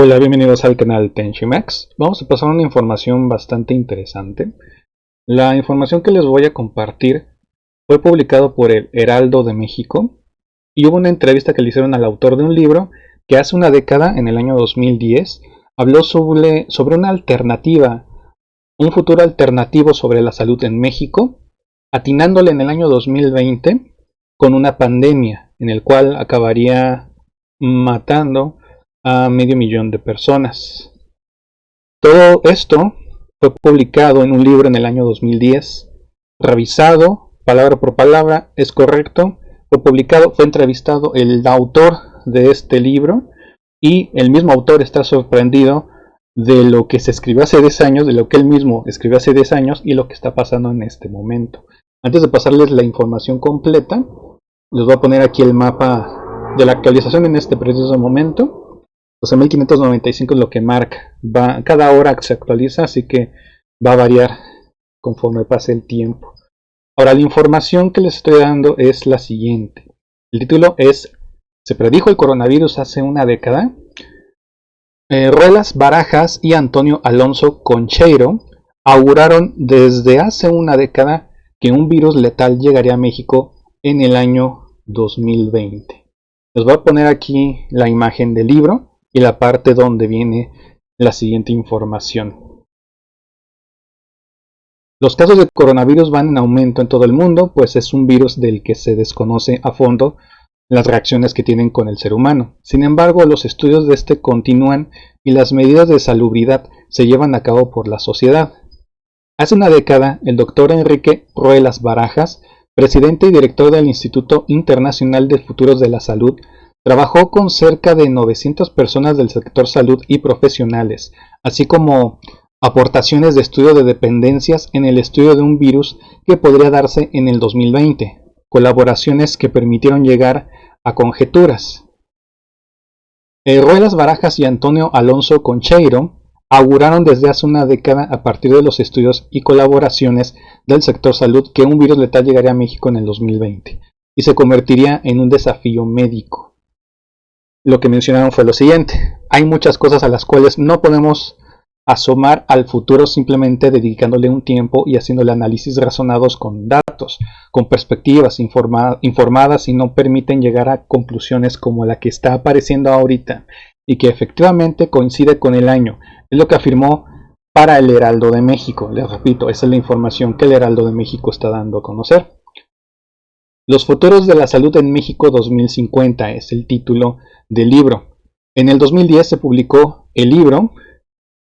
Hola, bienvenidos al canal Tenshimax. Vamos a pasar una información bastante interesante. La información que les voy a compartir fue publicado por el Heraldo de México y hubo una entrevista que le hicieron al autor de un libro que hace una década, en el año 2010, habló sobre una alternativa, un futuro alternativo sobre la salud en México, atinándole en el año 2020 con una pandemia en el cual acabaría matando a 500,000 de personas. Todo esto fue publicado en un libro en el año 2010, revisado palabra por palabra, es correcto, fue publicado, fue entrevistado el autor de este libro y el mismo autor está sorprendido de lo que se escribió hace 10 años, de lo que él mismo escribió hace 10 años y lo que está pasando en este momento. Antes de pasarles la información completa, les voy a poner aquí el mapa de la actualización en este preciso momento. 12.595 es lo que marca. Cada hora se actualiza, así que va a variar conforme pase el tiempo. Ahora, la información que les estoy dando es la siguiente. El título es: ¿se predijo el coronavirus hace una década? Ruelas Barajas y Antonio Alonso Concheiro auguraron desde hace una década que un virus letal llegaría a México en el año 2020. Les voy a poner aquí la imagen del libro y la parte donde viene la siguiente información. Los casos de coronavirus van en aumento en todo el mundo, pues es un virus del que se desconoce a fondo las reacciones que tienen con el ser humano. Sin embargo, los estudios de este continúan y las medidas de salubridad se llevan a cabo por la sociedad. Hace una década, el doctor Enrique Ruelas Barajas, presidente y director del Instituto Internacional de Futuros de la Salud, trabajó con cerca de 900 personas del sector salud y profesionales, así como aportaciones de estudio de dependencias en el estudio de un virus que podría darse en el 2020, colaboraciones que permitieron llegar a conjeturas. Ruelas Barajas y Antonio Alonso Concheiro auguraron desde hace una década, a partir de los estudios y colaboraciones del sector salud, que un virus letal llegaría a México en el 2020 y se convertiría en un desafío médico. Lo que mencionaron fue lo siguiente: hay muchas cosas a las cuales no podemos asomar al futuro simplemente dedicándole un tiempo y haciéndole análisis razonados con datos, con perspectivas informadas y no permiten llegar a conclusiones como la que está apareciendo ahorita y que efectivamente coincide con el año. Es lo que afirmó para el Heraldo de México. Les repito, esa es la información que el Heraldo de México está dando a conocer. Los futuros de la salud en México 2050 es el título del libro. En el 2010 se publicó el libro,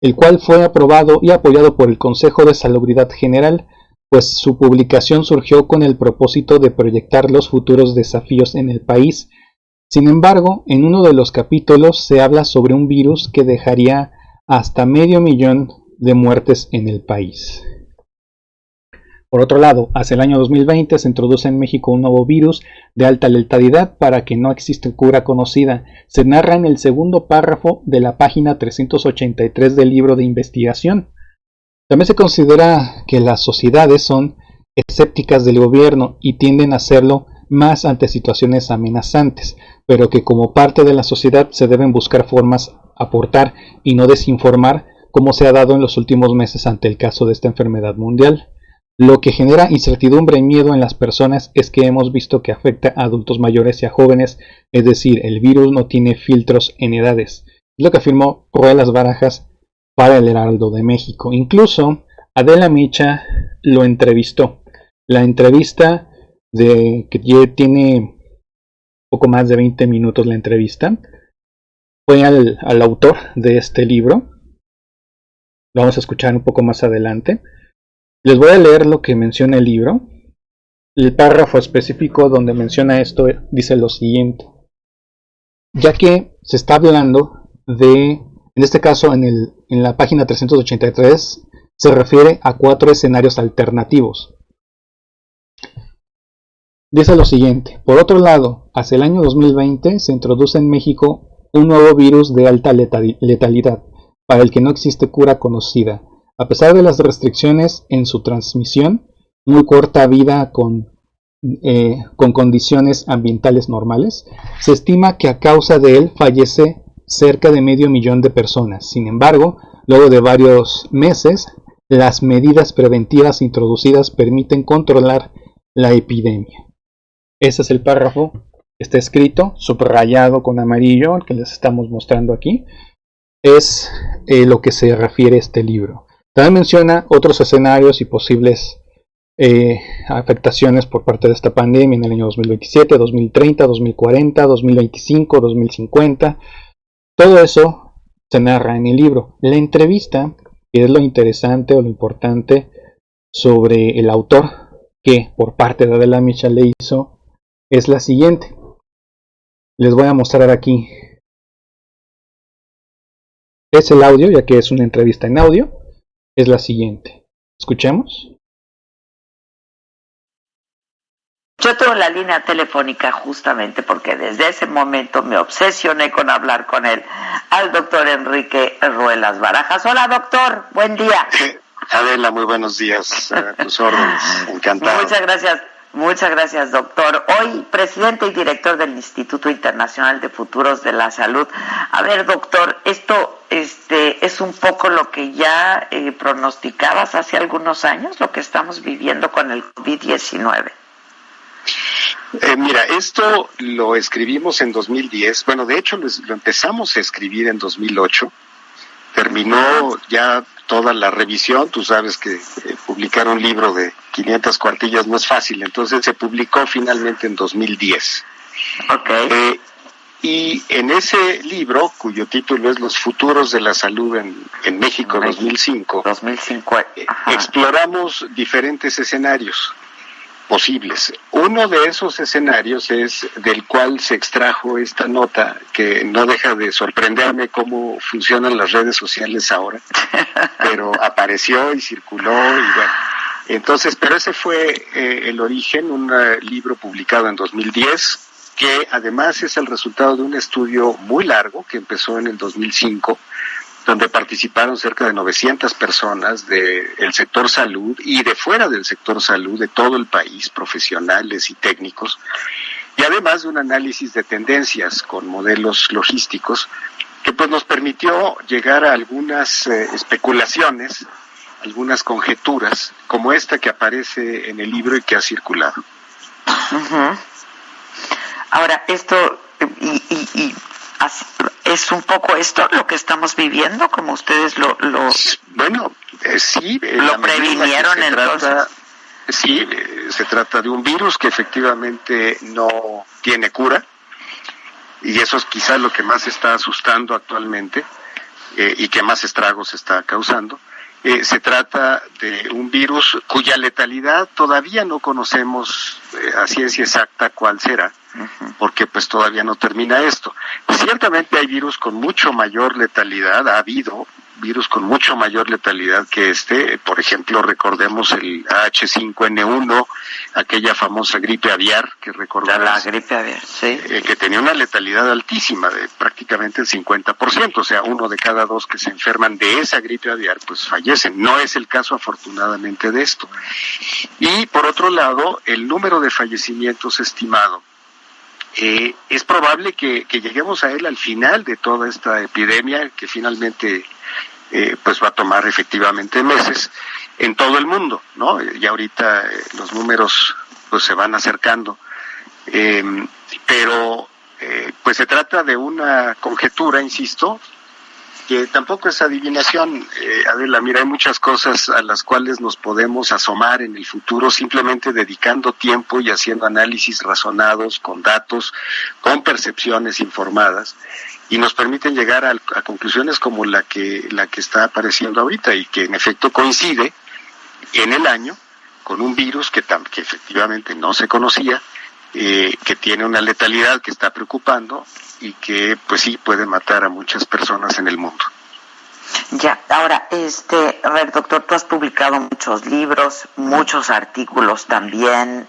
el cual fue aprobado y apoyado por el Consejo de Salubridad General, pues su publicación surgió con el propósito de proyectar los futuros desafíos en el país. Sin embargo, en uno de los capítulos se habla sobre un virus que dejaría hasta 500,000 de muertes en el país. Por otro lado, hacia el año 2020 se introduce en México un nuevo virus de alta letalidad para que no existe cura conocida. Se narra en el segundo párrafo de la página 383 del libro de investigación. También se considera que las sociedades son escépticas del gobierno y tienden a hacerlo más ante situaciones amenazantes, pero que como parte de la sociedad se deben buscar formas aportar y no desinformar, como se ha dado en los últimos meses ante el caso de esta enfermedad mundial. Lo que genera incertidumbre y miedo en las personas es que hemos visto que afecta a adultos mayores y a jóvenes, es decir, el virus no tiene filtros en edades. Es lo que afirmó Ruelas Barajas para el Heraldo de México. Incluso Adela Micha lo entrevistó. La entrevista que tiene poco más de 20 minutos la entrevista, fue al autor de este libro. Lo vamos a escuchar un poco más adelante. Les voy a leer lo que menciona el libro. El párrafo específico donde menciona esto dice lo siguiente: ya que se está hablando de, en este caso en la página 383, se refiere a 4 escenarios alternativos. Dice lo siguiente: por otro lado, hacia el año 2020 se introduce en México un nuevo virus de alta letalidad, para el que no existe cura conocida. A pesar de las restricciones en su transmisión, muy corta vida con condiciones ambientales normales, se estima que a causa de él fallece cerca de 500,000 de personas. Sin embargo, luego de varios meses, las medidas preventivas introducidas permiten controlar la epidemia. Ese es el párrafo que está escrito, subrayado con amarillo, el que les estamos mostrando aquí. Es lo que se refiere a este libro. También menciona otros escenarios y posibles afectaciones por parte de esta pandemia en el año 2027, 2030, 2040, 2025, 2050. Todo eso se narra en el libro. La entrevista, que es lo interesante o lo importante sobre el autor que por parte de Adela Micha le hizo, es la siguiente. Les voy a mostrar aquí. Es el audio, ya que es una entrevista en audio. Es la siguiente. Escuchemos. Yo tengo la línea telefónica justamente porque desde ese momento me obsesioné con hablar con él, al doctor Enrique Ruelas Barajas. Hola, doctor, buen día. Adela, muy buenos días, a tus órdenes, encantado. Muchas gracias, doctor. Hoy, presidente y director del Instituto Internacional de Futuros de la Salud. A ver, doctor, esto es un poco lo que ya pronosticabas hace algunos años, lo que estamos viviendo con el COVID-19. Mira, esto lo escribimos en 2010. Bueno, de hecho lo empezamos a escribir en 2008. Terminó ya toda la revisión. Tú sabes que publicar un libro de 500 cuartillas no es fácil. Entonces se publicó finalmente en 2010. Okay. Y en ese libro, cuyo título es Los futuros de la salud en México 2005, exploramos diferentes escenarios posibles. Uno de esos escenarios es del cual se extrajo esta nota, que no deja de sorprenderme cómo funcionan las redes sociales ahora, pero apareció y circuló y bueno. Entonces, pero ese fue el origen, un libro publicado en 2010, que además es el resultado de un estudio muy largo que empezó en el 2005, donde participaron cerca de 900 personas del sector salud y de fuera del sector salud de todo el país, profesionales y técnicos, y además de un análisis de tendencias con modelos logísticos que pues nos permitió llegar a algunas especulaciones, algunas conjeturas, como esta que aparece en el libro y que ha circulado. Uh-huh. Ahora, esto ¿es un poco esto lo que estamos viviendo, como ustedes lo bueno, sí, lo previnieron entonces? Sí, se trata de un virus que efectivamente no tiene cura, y eso es quizás lo que más está asustando actualmente y que más estragos está causando. Se trata de un virus cuya letalidad todavía no conocemos a ciencia exacta cuál será, porque pues todavía no termina esto. Ciertamente hay virus con mucho mayor letalidad, ha habido virus con mucho mayor letalidad que este. Por ejemplo, recordemos el H5N1, aquella famosa gripe aviar que recordamos. La gripe aviar, sí. Que tenía una letalidad altísima, de prácticamente el 50%, o sea, 1 de cada 2 que se enferman de esa gripe aviar, pues fallecen. No es el caso, afortunadamente, de esto. Y, por otro lado, el número de fallecimientos estimado, es probable que lleguemos a él al final de toda esta epidemia, que finalmente pues va a tomar efectivamente meses en todo el mundo, ¿no? Ya ahorita los números pues se van acercando, pero pues se trata de una conjetura, insisto, que tampoco es adivinación. Adela, mira, hay muchas cosas a las cuales nos podemos asomar en el futuro simplemente dedicando tiempo y haciendo análisis razonados, con datos, con percepciones informadas, y nos permiten llegar a conclusiones como la que está apareciendo ahorita, y que en efecto coincide en el año con un virus que efectivamente no se conocía, que tiene una letalidad que está preocupando y que pues sí puede matar a muchas personas en el mundo. Ya, ahora, a ver, doctor, tú has publicado muchos libros, muchos artículos también,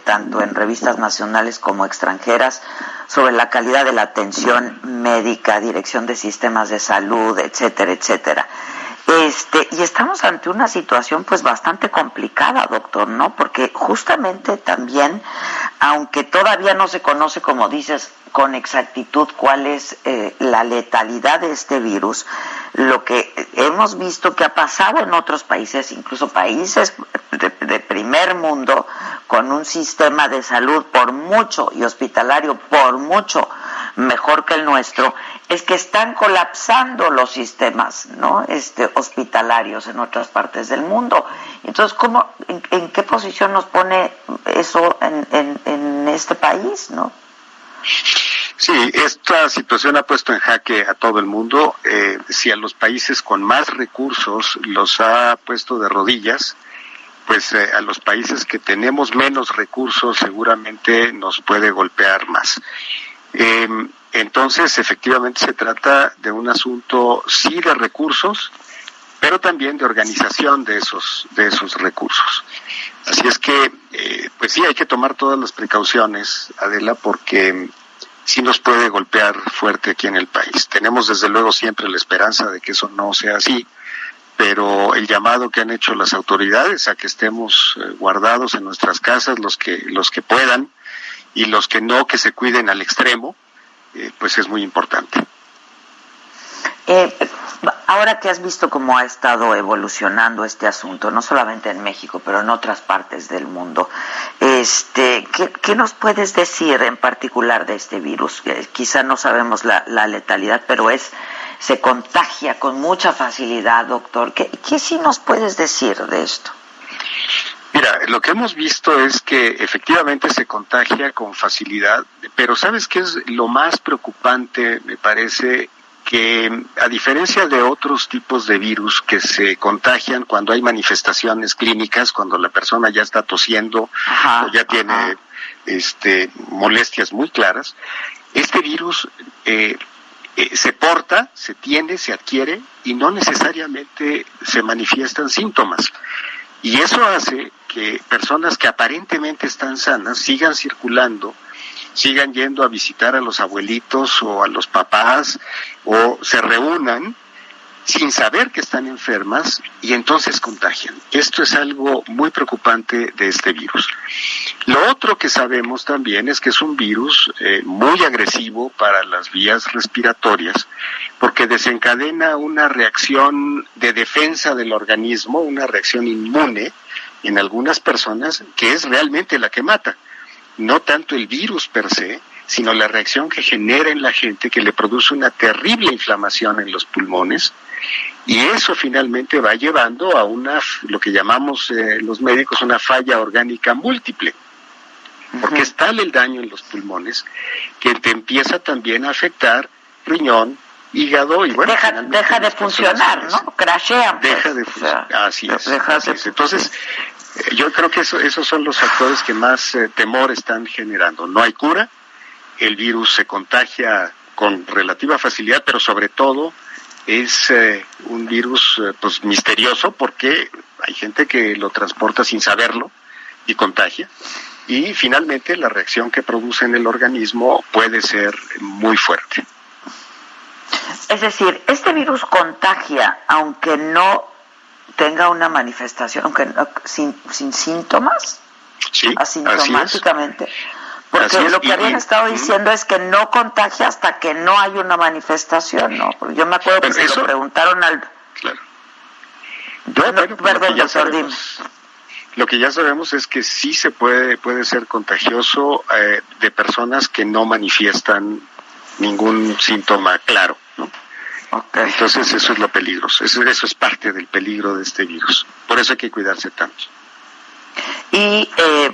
tanto en revistas nacionales como extranjeras, sobre la calidad de la atención médica, dirección de sistemas de salud, etcétera, etcétera. Y estamos ante una situación pues bastante complicada, doctor, ¿no? Porque justamente también aunque todavía no se conoce, como dices, con exactitud cuál es la letalidad de este virus, lo que hemos visto que ha pasado en otros países, incluso países de primer mundo, con un sistema de salud por mucho y hospitalario por mucho mejor que el nuestro, es que están colapsando los sistemas, ¿no? Hospitalarios en otras partes del mundo. Entonces, en qué posición nos pone eso en este país, ¿no? Sí, esta situación ha puesto en jaque a todo el mundo. Si a los países con más recursos los ha puesto de rodillas, pues a los países que tenemos menos recursos seguramente nos puede golpear más. Entonces, efectivamente se trata de un asunto, sí, de recursos, pero también de organización de esos recursos. Así es que, pues sí, hay que tomar todas las precauciones, Adela, porque sí nos puede golpear fuerte aquí en el país. Tenemos desde luego siempre la esperanza de que eso no sea así, pero el llamado que han hecho las autoridades a que estemos guardados en nuestras casas, los que puedan, y los que no, que se cuiden al extremo, pues es muy importante. Ahora que has visto cómo ha estado evolucionando este asunto, no solamente en México, pero en otras partes del mundo, ¿qué nos puedes decir en particular de este virus? Quizá no sabemos la letalidad, pero se contagia con mucha facilidad, doctor. ¿Qué sí nos puedes decir de esto? Mira, lo que hemos visto es que efectivamente se contagia con facilidad, pero ¿sabes qué es lo más preocupante? Me parece que, a diferencia de otros tipos de virus que se contagian cuando hay manifestaciones clínicas, cuando la persona ya está tosiendo o ya tiene molestias muy claras, este virus se porta, se tiene, se adquiere y no necesariamente se manifiestan síntomas. Y eso hace que personas que aparentemente están sanas sigan circulando, sigan yendo a visitar a los abuelitos o a los papás, o se reúnan sin saber que están enfermas y entonces contagian. Esto es algo muy preocupante de este virus. Lo otro que sabemos también es que es un virus muy agresivo para las vías respiratorias, porque desencadena una reacción de defensa del organismo, una reacción inmune en algunas personas, que es realmente la que mata. No tanto el virus per se, sino la reacción que genera en la gente, que le produce una terrible inflamación en los pulmones, y eso finalmente va llevando a lo que llamamos los médicos una falla orgánica múltiple, porque es tal el daño en los pulmones que te empieza también a afectar riñón, hígado y bueno, deja de funcionar, ¿no? Crashean. Deja de funcionar, así es. Entonces, yo creo que esos son los factores que más temor están generando. No hay cura, el virus se contagia con relativa facilidad, pero sobre todo es un virus pues misterioso, porque hay gente que lo transporta sin saberlo y contagia, y finalmente la reacción que produce en el organismo puede ser muy fuerte. Es decir, este virus contagia aunque no tenga una manifestación, aunque sin síntomas, sí, asintomáticamente. Porque lo que habían estado diciendo es que no contagia hasta que no hay una manifestación, ¿no? Porque yo me acuerdo que se lo preguntaron al... Claro. Perdón, doctor, dime. Lo que ya sabemos es que sí se puede ser contagioso de personas que no manifiestan ningún síntoma claro, ¿no? Okay. Entonces eso es lo peligroso, eso es parte del peligro de este virus. Por eso hay que cuidarse tanto. Y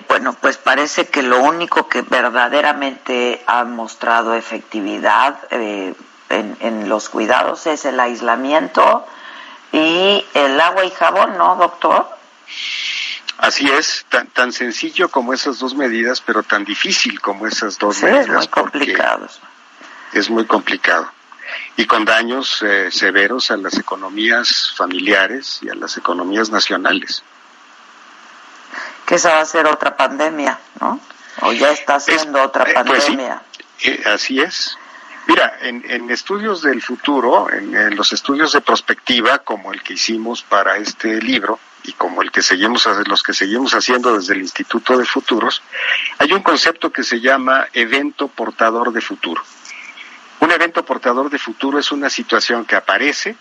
bueno, pues parece que lo único que verdaderamente ha mostrado efectividad en los cuidados es el aislamiento y el agua y jabón, ¿no, doctor? Así es, tan sencillo como esas dos medidas, pero tan difícil como esas dos medidas. Es muy complicado. Es muy complicado. Y con daños severos a las economías familiares y a las economías nacionales. Que esa va a ser otra pandemia, ¿no? O ya está siendo otra pandemia. Pues sí, así es. Mira, en estudios del futuro, en los estudios de prospectiva, como el que hicimos para este libro, y como los que seguimos haciendo desde el Instituto de Futuros, hay un concepto que se llama evento portador de futuro. Un evento portador de futuro es una situación que aparece,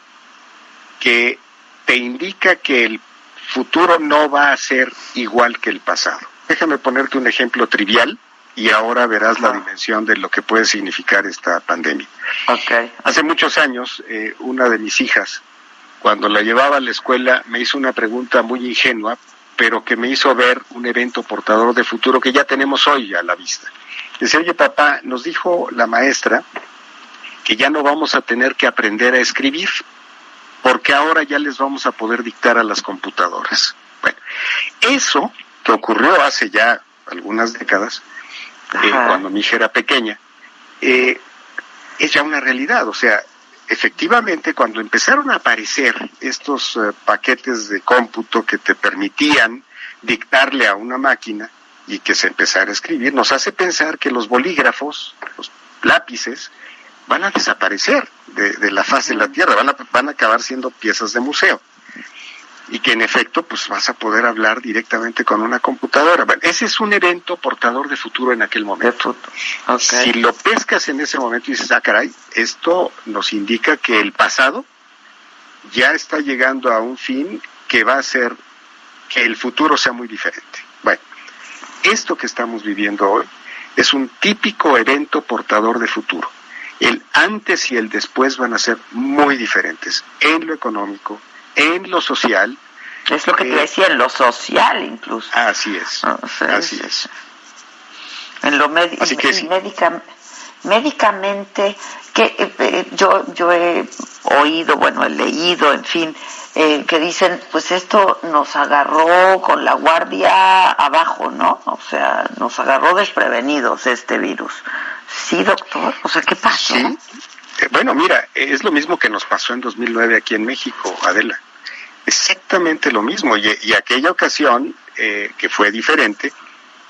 que te indica que el futuro no va a ser igual que el pasado. Déjame ponerte un ejemplo trivial y ahora verás la dimensión de lo que puede significar esta pandemia. Okay. Hace muchos años, una de mis hijas, cuando la llevaba a la escuela, me hizo una pregunta muy ingenua, pero que me hizo ver un evento portador de futuro que ya tenemos hoy a la vista. Decía, oye papá, nos dijo la maestra que ya no vamos a tener que aprender a escribir, porque ahora ya les vamos a poder dictar a las computadoras. Bueno, eso que ocurrió hace ya algunas décadas, cuando mi hija era pequeña, es ya una realidad. O sea, efectivamente, cuando empezaron a aparecer estos paquetes de cómputo que te permitían dictarle a una máquina y que se empezara a escribir, nos hace pensar que los bolígrafos, los lápices, van a desaparecer de la faz de la Tierra, van a acabar siendo piezas de museo. Y que en efecto, pues vas a poder hablar directamente con una computadora. Bueno, ese es un evento portador de futuro en aquel momento. Okay. Si lo pescas en ese momento y dices, caray, esto nos indica que el pasado ya está llegando a un fin que va a hacer que el futuro sea muy diferente. Bueno, esto que estamos viviendo hoy es un típico evento portador de futuro. El antes y el después van a ser muy diferentes en lo económico, en lo social. Es lo que te decía, en lo social incluso. Así es, así es. En lo sí. médicamente, que yo he oído, he leído, en fin, que dicen, pues esto nos agarró con la guardia abajo, ¿no? O sea, nos agarró desprevenidos este virus. Sí, doctor, o sea, ¿qué pasó? Sí. Bueno, mira, es lo mismo que nos pasó en 2009 aquí en México, Adela. Exactamente lo mismo. Y aquella ocasión, que fue diferente,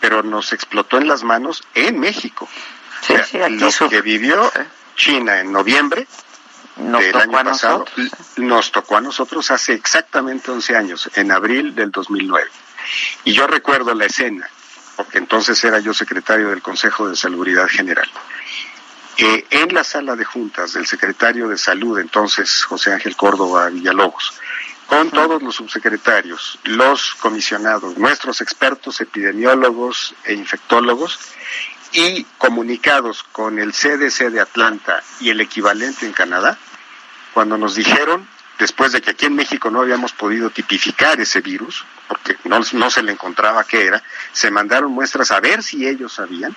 pero nos explotó en las manos en México. Sí, o sea, lo que vivió China en noviembre del año pasado, nos tocó a nosotros hace exactamente 11 años, en abril del 2009. Y yo recuerdo la escena, porque entonces era yo secretario del Consejo de Salubridad General. En la sala de juntas del secretario de Salud, entonces José Ángel Córdoba Villalobos, con todos los subsecretarios, los comisionados, nuestros expertos epidemiólogos e infectólogos, y comunicados con el CDC de Atlanta y el equivalente en Canadá, cuando nos dijeron, después de que aquí en México no habíamos podido tipificar ese virus, porque no se le encontraba qué era, se mandaron muestras a ver si ellos sabían,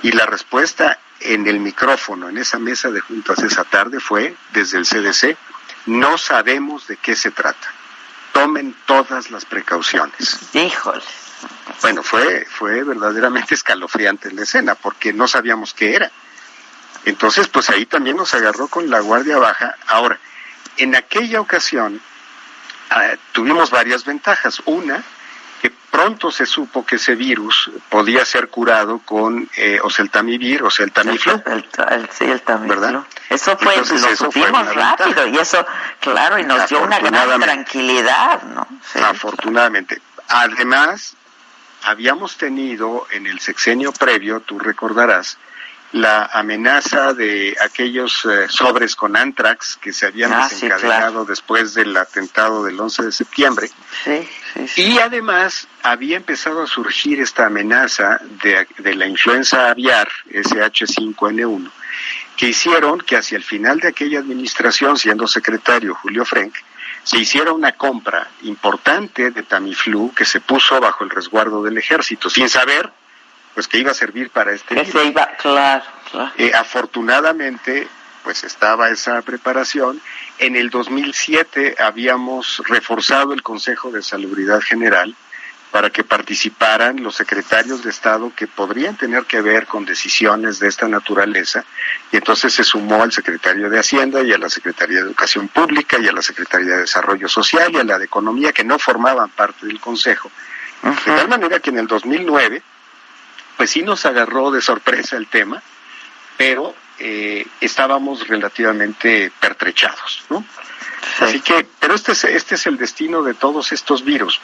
y la respuesta en el micrófono, en esa mesa de juntas esa tarde, fue, desde el CDC, no sabemos de qué se trata. Tomen todas las precauciones. Híjole. Bueno, fue verdaderamente escalofriante la escena, porque no sabíamos qué era. Entonces, pues ahí también nos agarró con la guardia baja. Ahora, en aquella ocasión tuvimos varias ventajas. Una, que pronto se supo que ese virus podía ser curado con oseltamivir o Tamiflu. El Tamiflu. ¿Verdad? Eso fue, entonces, lo supimos rápido, y eso, claro, y nos dio una gran tranquilidad, ¿no? Sí. Afortunadamente. Además, habíamos tenido en el sexenio previo, tú recordarás, la amenaza de aquellos sobres con anthrax que se habían desencadenado después del atentado del 11 de septiembre. Sí. Y además había empezado a surgir esta amenaza de la influenza aviar, SH5N1, que hicieron que hacia el final de aquella administración, siendo secretario Julio Frenk, se hiciera una compra importante de Tamiflu que se puso bajo el resguardo del ejército, sin saber pues que iba a servir para este virus. Claro. Afortunadamente, pues estaba esa preparación. En el 2007 habíamos reforzado el Consejo de Salubridad General para que participaran los secretarios de Estado que podrían tener que ver con decisiones de esta naturaleza, y entonces se sumó al secretario de Hacienda y a la Secretaría de Educación Pública y a la Secretaría de Desarrollo Social y a la de Economía, que no formaban parte del Consejo. De tal manera que en el 2009 pues sí nos agarró de sorpresa el tema, pero estábamos relativamente pertrechados, ¿no? Sí. Así que, pero este es el destino de todos estos virus.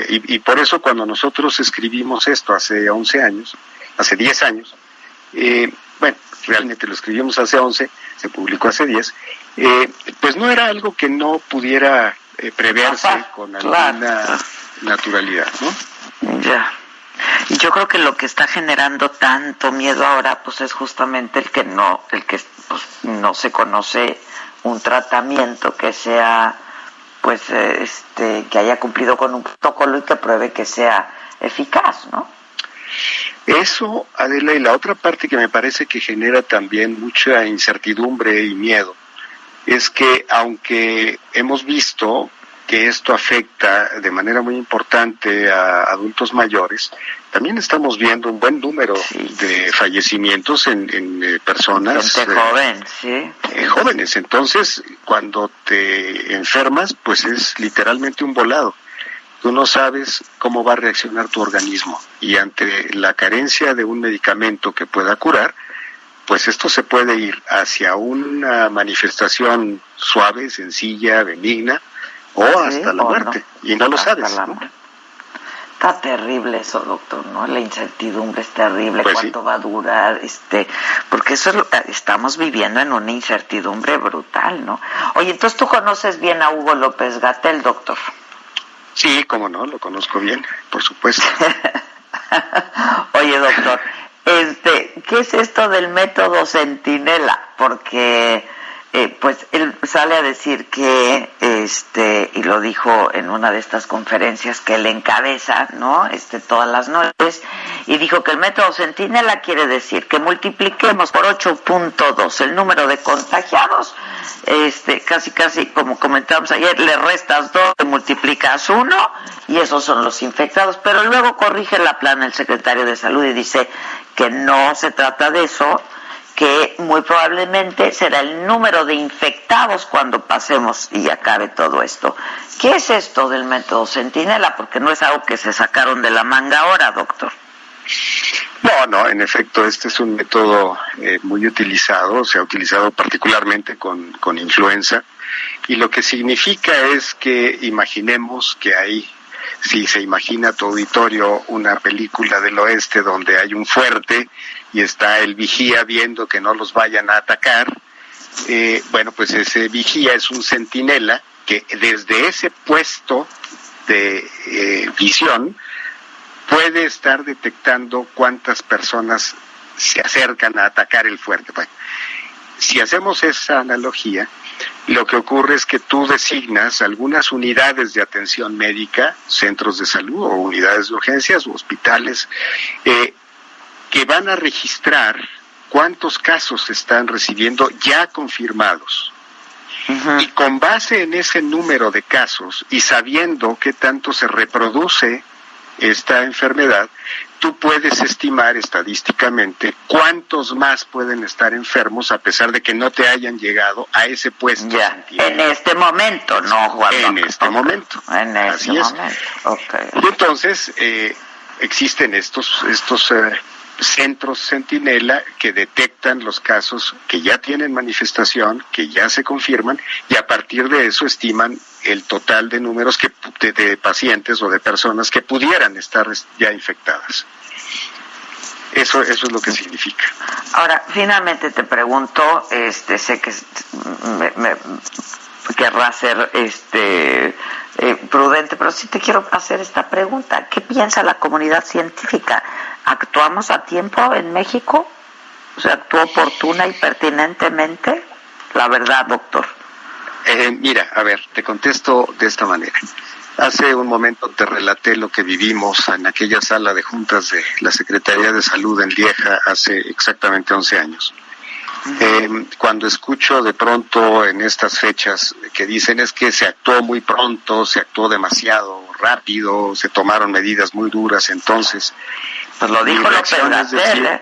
Y por eso cuando nosotros escribimos esto hace 11 años, hace 10 años, bueno, realmente lo escribimos hace 11, se publicó hace 10, pues no era algo que no pudiera preverse con alguna naturalidad, ¿no? Ya. Y yo creo que lo que está generando tanto miedo ahora, pues es justamente el que pues, no se conoce un tratamiento que sea, pues, que haya cumplido con un protocolo y que pruebe que sea eficaz, ¿no? Eso, Adela, y la otra parte que me parece que genera también mucha incertidumbre y miedo, es que aunque hemos visto que esto afecta de manera muy importante a adultos mayores, también estamos viendo un buen número de fallecimientos en personas gente joven, sí. Jóvenes. Entonces, cuando te enfermas, pues es literalmente un volado. Tú no sabes cómo va a reaccionar tu organismo, y ante la carencia de un medicamento que pueda curar, pues esto se puede ir hacia una manifestación suave, sencilla, benigna, o hasta la muerte, no. Y no lo sabes, ¿no? Está terrible eso, doctor, ¿no? La incertidumbre es terrible, pues cuánto va a durar, porque eso estamos viviendo en una incertidumbre brutal, ¿no? Oye, entonces tú conoces bien a Hugo López-Gatell, doctor. Sí, cómo no, lo conozco bien, por supuesto. Oye, doctor, ¿qué es esto del método Centinela? Porque pues él sale a decir que y lo dijo en una de estas conferencias que él encabeza, ¿no? Todas las noches, y dijo que el método Centinela quiere decir que multipliquemos por 8.2 el número de contagiados, casi como comentábamos ayer, le restas 2, le multiplicas 1 y esos son los infectados, pero luego corrige la plana el secretario de Salud y dice que no se trata de eso, que muy probablemente será el número de infectados cuando pasemos y acabe todo esto. ¿Qué es esto del método Centinela? Porque no es algo que se sacaron de la manga ahora, doctor. No, en efecto, este es un método muy utilizado, se ha utilizado particularmente con influenza, y lo que significa es que imaginemos que hay, si se imagina tu auditorio una película del oeste donde hay un fuerte y está el vigía viendo que no los vayan a atacar, bueno, pues ese vigía es un centinela que desde ese puesto de visión puede estar detectando cuántas personas se acercan a atacar el fuerte. Bueno, si hacemos esa analogía, lo que ocurre es que tú designas algunas unidades de atención médica, centros de salud o unidades de urgencias o hospitales, que van a registrar cuántos casos se están recibiendo ya confirmados. Uh-huh. Y con base en ese número de casos y sabiendo qué tanto se reproduce esta enfermedad, tú puedes estimar estadísticamente cuántos más pueden estar enfermos a pesar de que no te hayan llegado a ese puesto. Ya, en este momento, ¿no, Juan? En este momento. En este momento. Okay. Y entonces existen estos centros Centinela que detectan los casos que ya tienen manifestación, que ya se confirman, y a partir de eso estiman el total de números de pacientes o de personas que pudieran estar ya infectadas. Eso es lo que significa. Ahora, finalmente te pregunto, sé que me querrá ser prudente, pero sí te quiero hacer esta pregunta. ¿Qué piensa la comunidad científica? ¿Actuamos a tiempo en México? ¿Se actuó oportuna y pertinentemente? La verdad, doctor. Mira, a ver, te contesto de esta manera. Hace un momento te relaté lo que vivimos en aquella sala de juntas de la Secretaría de Salud en Lieja hace exactamente 11 años. Cuando escucho de pronto en estas fechas que dicen es que se actuó muy pronto, se actuó demasiado rápido, se tomaron medidas muy duras, entonces... Pues lo dijo López-Gatell,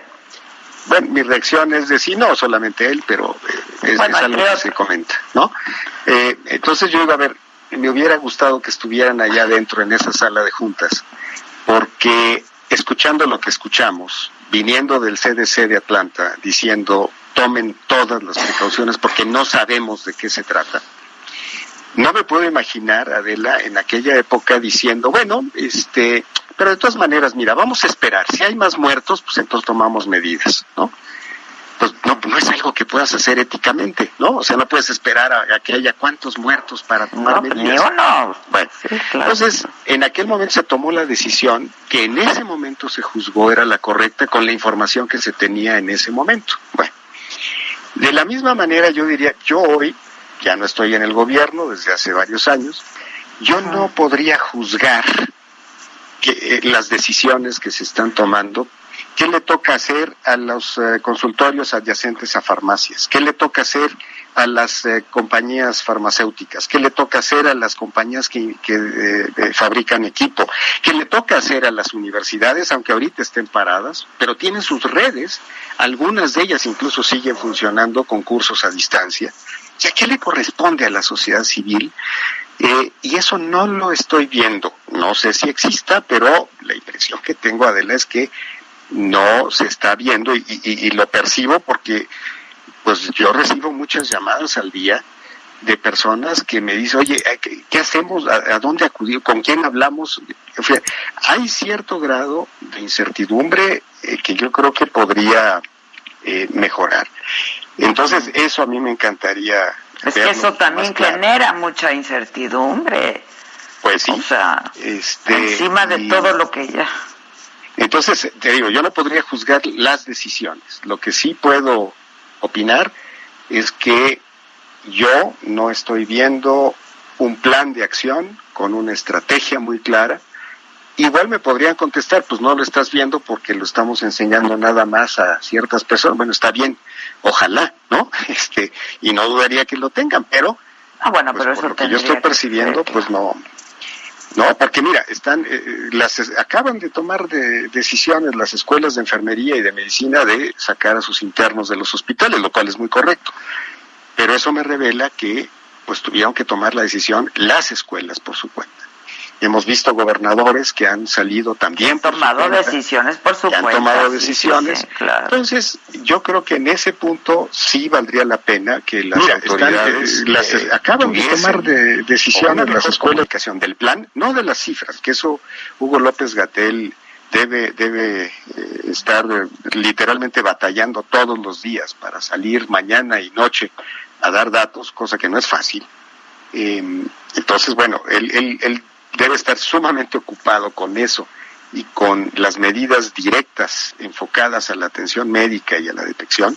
Bueno, mi reacción es decir, no solamente él, pero es algo que se comenta, ¿no? Entonces yo iba a ver, me hubiera gustado que estuvieran allá adentro en esa sala de juntas, porque escuchando lo que escuchamos, viniendo del CDC de Atlanta, diciendo tomen todas las precauciones porque no sabemos de qué se trata, No me puedo imaginar, Adela, en aquella época diciendo, bueno, pero de todas maneras, mira, vamos a esperar. Si hay más muertos, pues entonces tomamos medidas, ¿no? Pues no es algo que puedas hacer éticamente, ¿no? O sea, no puedes esperar a que haya cuántos muertos para tomar medidas. No, bueno, sí, claro. Entonces, en aquel momento se tomó la decisión que en ese momento se juzgó era la correcta con la información que se tenía en ese momento. Bueno, de la misma manera yo diría, yo hoy ya no estoy en el gobierno desde hace varios años, yo no podría juzgar las decisiones que se están tomando. ¿Qué le toca hacer a los consultorios adyacentes a farmacias? ¿Qué le toca hacer a las compañías farmacéuticas? ¿Qué le toca hacer a las compañías que fabrican equipo? ¿Qué le toca hacer a las universidades, aunque ahorita estén paradas, pero tienen sus redes? Algunas de ellas incluso siguen funcionando con cursos a distancia. O sea, ¿qué le corresponde a la sociedad civil? Y eso no lo estoy viendo. No sé si exista, pero la impresión que tengo, Adela, es que no se está viendo y lo percibo porque pues yo recibo muchas llamadas al día de personas que me dicen, oye, ¿qué hacemos? ¿A dónde acudir? ¿Con quién hablamos? O sea, hay cierto grado de incertidumbre que yo creo que podría mejorar. Entonces, eso a mí me encantaría. Es que eso también genera mucha incertidumbre. Pues sí. O sea, encima de todo lo que ya... Entonces, te digo, yo no podría juzgar las decisiones. Lo que sí puedo opinar es que yo no estoy viendo un plan de acción con una estrategia muy clara. Igual me podrían contestar, pues no lo estás viendo porque lo estamos enseñando nada más a ciertas personas. Bueno, está bien, ojalá, ¿no? Y no dudaría que lo tengan, pero bueno, pues, pero por eso lo que yo estoy percibiendo, pues no, porque mira, acaban de tomar decisiones las escuelas de enfermería y de medicina de sacar a sus internos de los hospitales, lo cual es muy correcto. Pero eso me revela que pues tuvieron que tomar la decisión las escuelas por su cuenta. Hemos visto gobernadores que han salido también han tomado decisiones por su cuenta. Han tomado decisiones. Sí, claro. Entonces, yo creo que en ese punto sí valdría la pena que las autoridades acaban de tomar decisiones las escuelas de educación del plan, no de las cifras, que eso Hugo López-Gatell debe estar literalmente batallando todos los días para salir mañana y noche a dar datos, cosa que no es fácil. Entonces, bueno, él debe estar sumamente ocupado con eso y con las medidas directas enfocadas a la atención médica y a la detección,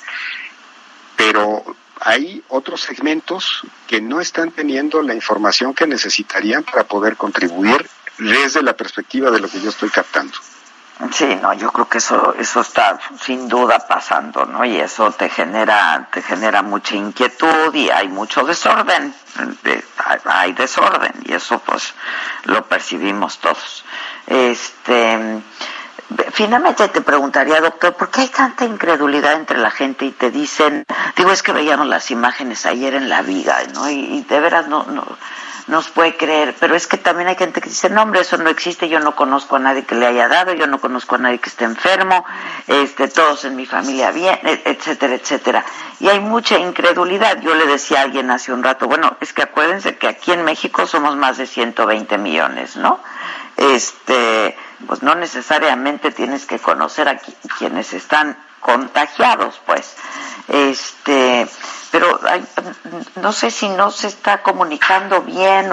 pero hay otros segmentos que no están teniendo la información que necesitarían para poder contribuir desde la perspectiva de lo que yo estoy captando. Sí, no, yo creo que eso está sin duda pasando, ¿no? Y eso te genera mucha inquietud y hay mucho desorden, hay desorden y eso pues lo percibimos todos. Finalmente te preguntaría, doctor, ¿por qué hay tanta incredulidad entre la gente y te dicen, es que veíamos las imágenes ayer en la Viga, ¿no? Y de veras no nos puede creer, pero es que también hay gente que dice, no hombre, eso no existe, yo no conozco a nadie que le haya dado, yo no conozco a nadie que esté enfermo, todos en mi familia bien, etcétera, etcétera. Y hay mucha incredulidad. Yo le decía a alguien hace un rato, bueno, es que acuérdense que aquí en México somos más de 120 millones, ¿no? Pues no necesariamente tienes que conocer a quienes están contagiados, pues. Pero no sé si no se está comunicando bien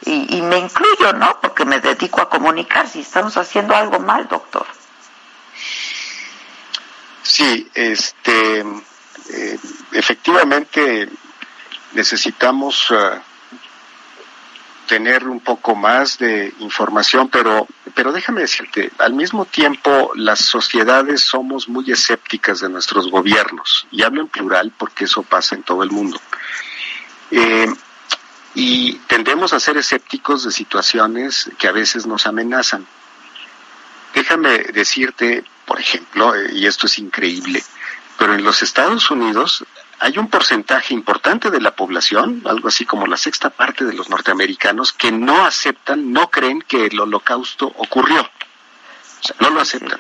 y me incluyo, ¿no? Porque me dedico a comunicar, si estamos haciendo algo mal, doctor. Sí, efectivamente necesitamos tener un poco más de información, pero déjame decirte, al mismo tiempo las sociedades somos muy escépticas de nuestros gobiernos, y hablo en plural porque eso pasa en todo el mundo, y tendemos a ser escépticos de situaciones que a veces nos amenazan. Déjame decirte, por ejemplo, y esto es increíble, pero en los Estados Unidos hay un porcentaje importante de la población, algo así como la sexta parte de los norteamericanos, que no aceptan, no creen que el Holocausto ocurrió. O sea, no lo aceptan.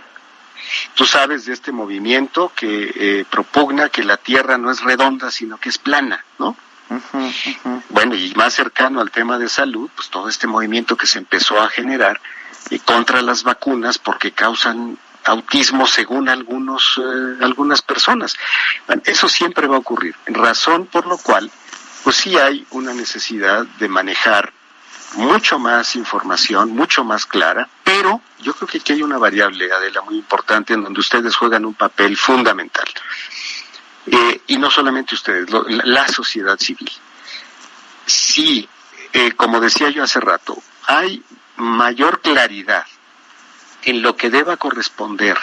Tú sabes de este movimiento que propugna que la Tierra no es redonda, sino que es plana, ¿no? Bueno, y más cercano al tema de salud, pues todo este movimiento que se empezó a generar contra las vacunas porque causan autismo según algunas personas. Bueno, eso siempre va a ocurrir, razón por lo cual pues sí hay una necesidad de manejar mucho más información, mucho más clara, pero yo creo que aquí hay una variable, Adela, muy importante en donde ustedes juegan un papel fundamental. Y no solamente ustedes, la sociedad civil. Sí, como decía yo hace rato, hay mayor claridad en lo que deba corresponder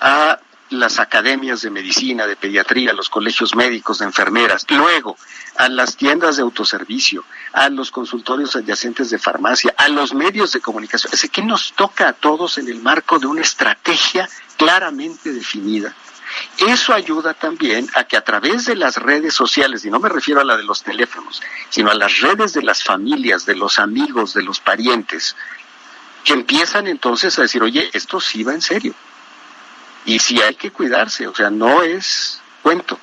a las academias de medicina, de pediatría, los colegios médicos, de enfermeras, luego a las tiendas de autoservicio, a los consultorios adyacentes de farmacia, a los medios de comunicación. Es que nos toca a todos en el marco de una estrategia claramente definida. Eso ayuda también a que a través de las redes sociales, y no me refiero a la de los teléfonos, sino a las redes de las familias, de los amigos, de los parientes, que empiezan entonces a decir, oye, esto sí va en serio. Y sí hay que cuidarse, o sea, no es cuento.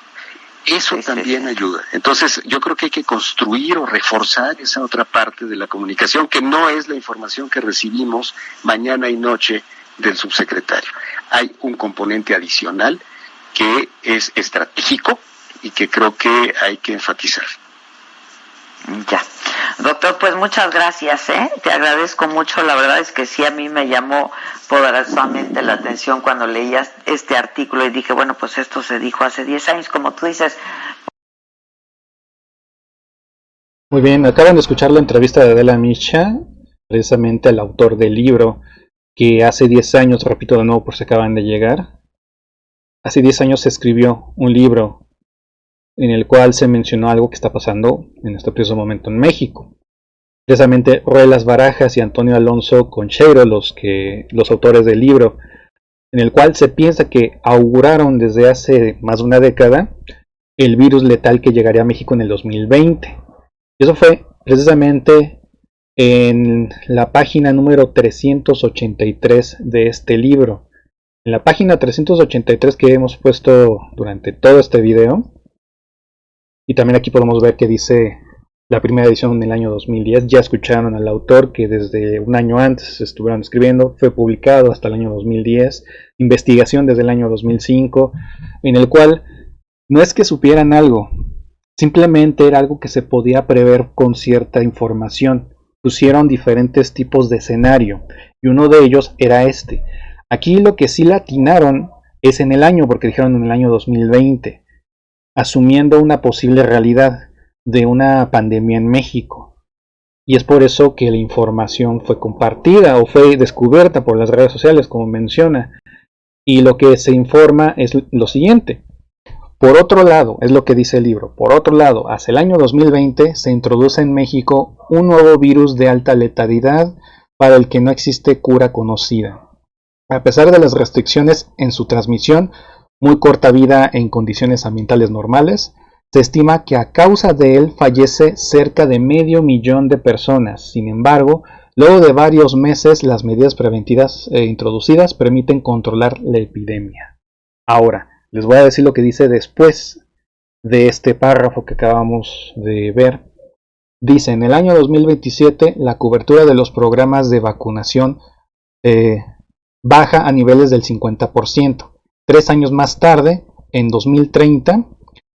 Eso también ayuda. Entonces, yo creo que hay que construir o reforzar esa otra parte de la comunicación, que no es la información que recibimos mañana y noche del subsecretario. Hay un componente adicional que es estratégico y que creo que hay que enfatizar. Ya. Doctor, pues muchas gracias, te agradezco mucho. La verdad es que sí, a mí me llamó poderosamente la atención cuando leías este artículo y dije, bueno, pues esto se dijo hace 10 años, como tú dices. Muy bien, acaban de escuchar la entrevista de Adela Micha, precisamente al autor del libro, que hace 10 años, repito de nuevo por si acaban de llegar, hace 10 años se escribió un libro en el cual se mencionó algo que está pasando en este preciso momento en México. Precisamente Ruelas Barajas y Antonio Alonso Concheiro, los autores del libro, en el cual se piensa que auguraron desde hace más de una década el virus letal que llegaría a México en el 2020. Y eso fue precisamente en la página número 383 de este libro. En la página 383 que hemos puesto durante todo este video, y también aquí podemos ver que dice la primera edición en el año 2010. Ya escucharon al autor que desde un año antes estuvieron escribiendo, fue publicado hasta el año 2010, investigación desde el año 2005, en el cual no es que supieran algo, simplemente era algo que se podía prever con cierta información. Pusieron diferentes tipos de escenario y uno de ellos era este. Aquí lo que sí latinaron es en el año, porque dijeron en el año 2020, asumiendo una posible realidad de una pandemia en México. Y es por eso que la información fue compartida o fue descubierta por las redes sociales, como menciona. Y lo que se informa es lo siguiente. Por otro lado, es lo que dice el libro, por otro lado, hacia el año 2020 se introduce en México un nuevo virus de alta letalidad para el que no existe cura conocida. A pesar de las restricciones en su transmisión, muy corta vida en condiciones ambientales normales, se estima que a causa de él fallece cerca de 500,000 de personas. Sin embargo, luego de varios meses, las medidas preventivas introducidas permiten controlar la epidemia. Ahora, les voy a decir lo que dice después de este párrafo que acabamos de ver. Dice, en el año 2027, la cobertura de los programas de vacunación baja a niveles del 50%. 3 años más tarde, en 2030,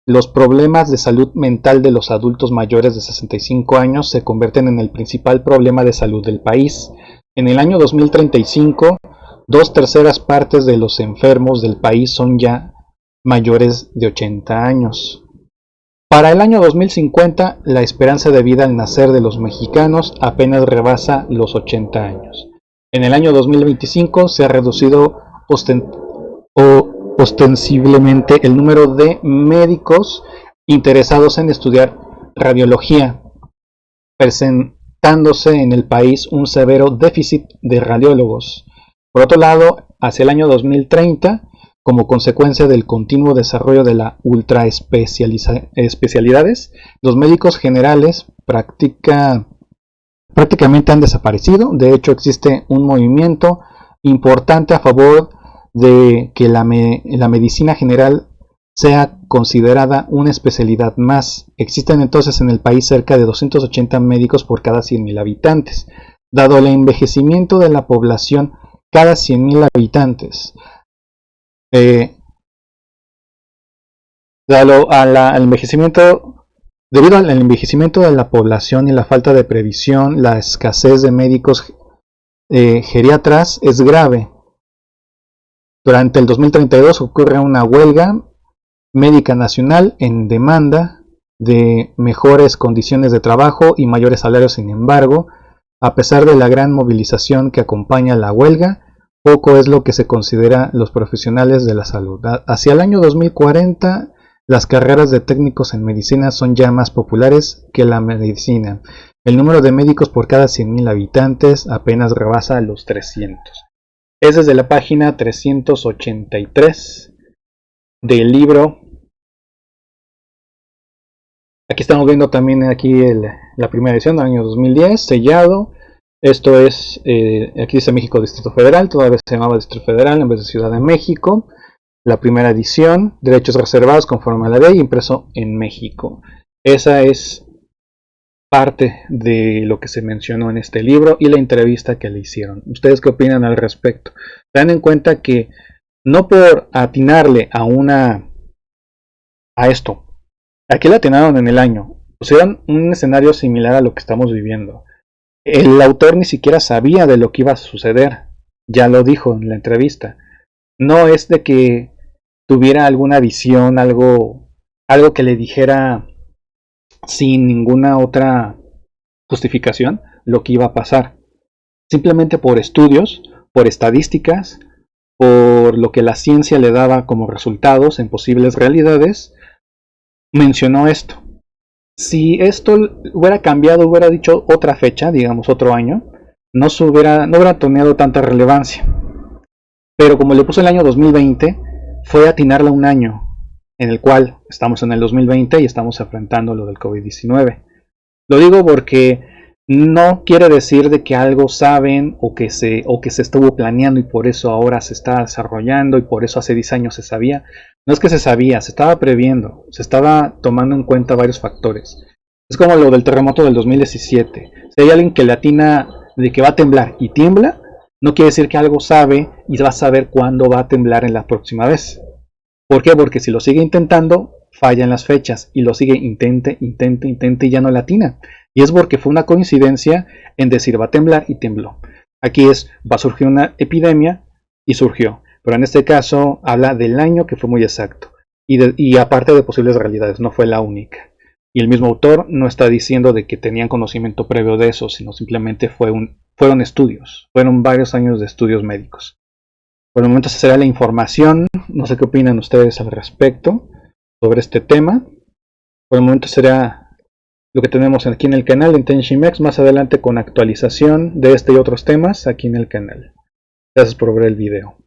los problemas de salud mental de los adultos mayores de 65 años se convierten en el principal problema de salud del país. En el año 2035, 2/3 partes de los enfermos del país son ya mayores de 80 años. Para el año 2050, la esperanza de vida al nacer de los mexicanos apenas rebasa los 80 años. En el año 2025 se ha reducido ostensiblemente el número de médicos interesados en estudiar radiología, presentándose en el país un severo déficit de radiólogos. Por otro lado, hacia el año 2030, como consecuencia del continuo desarrollo de la ultraespecialidades, los médicos generales prácticamente han desaparecido. De hecho, existe un movimiento importante a favor de que la medicina general sea considerada una especialidad más. Existen entonces en el país cerca de 280 médicos por cada 100.000 habitantes. Dado el envejecimiento de la población cada 100.000 habitantes, debido al envejecimiento de la población y la falta de previsión, la escasez de médicos geriatras es grave. Durante el 2032 ocurre una huelga médica nacional en demanda de mejores condiciones de trabajo y mayores salarios. Sin embargo, a pesar de la gran movilización que acompaña la huelga, poco es lo que se considera los profesionales de la salud. Hacia el año 2040, las carreras de técnicos en medicina son ya más populares que la medicina. El número de médicos por cada 100.000 habitantes apenas rebasa los 300. Es desde la página 383 del libro. Aquí estamos viendo también la primera edición del año 2010, sellado. Esto es, aquí dice México Distrito Federal, todavía se llamaba Distrito Federal en vez de Ciudad de México. La primera edición, derechos reservados conforme a la ley, impreso en México. Esa es parte de lo que se mencionó en este libro y la entrevista que le hicieron. ¿Ustedes qué opinan al respecto? Ten en cuenta que no por atinarle a esto, aquí le atinaron en el año, pusieron un escenario similar a lo que estamos viviendo. El autor ni siquiera sabía de lo que iba a suceder, ya lo dijo en la entrevista. No es de que tuviera alguna visión, algo que le dijera sin ninguna otra justificación lo que iba a pasar. Simplemente por estudios, por estadísticas, por lo que la ciencia le daba como resultados en posibles realidades, mencionó esto. Si esto hubiera cambiado, hubiera dicho otra fecha, digamos otro año, no hubiera tomado tanta relevancia. Pero como le puso el año 2020, fue atinarle un año en el cual estamos en el 2020 y estamos enfrentando lo del COVID-19. Lo digo porque no quiere decir de que algo saben o que se estuvo planeando y por eso ahora se está desarrollando y por eso hace 10 años se sabía. No es que se sabía, se estaba previendo, se estaba tomando en cuenta varios factores. Es como lo del terremoto del 2017. Si hay alguien que le atina de que va a temblar y tiembla, no quiere decir que algo sabe y va a saber cuándo va a temblar en la próxima vez. ¿Por qué? Porque si lo sigue intentando, falla en las fechas y lo sigue intente y ya no le atina. Y es porque fue una coincidencia en decir va a temblar y tembló. Aquí va a surgir una epidemia y surgió. Pero en este caso habla del año que fue muy exacto. Y aparte de posibles realidades, no fue la única. Y el mismo autor no está diciendo de que tenían conocimiento previo de eso, sino simplemente fueron estudios. Fueron varios años de estudios médicos. Por el momento esa será la información. No sé qué opinan ustedes al respecto sobre este tema. Por el momento será lo que tenemos aquí en el canal en Tenshimex. Más adelante con actualización de este y otros temas aquí en el canal. Gracias por ver el video.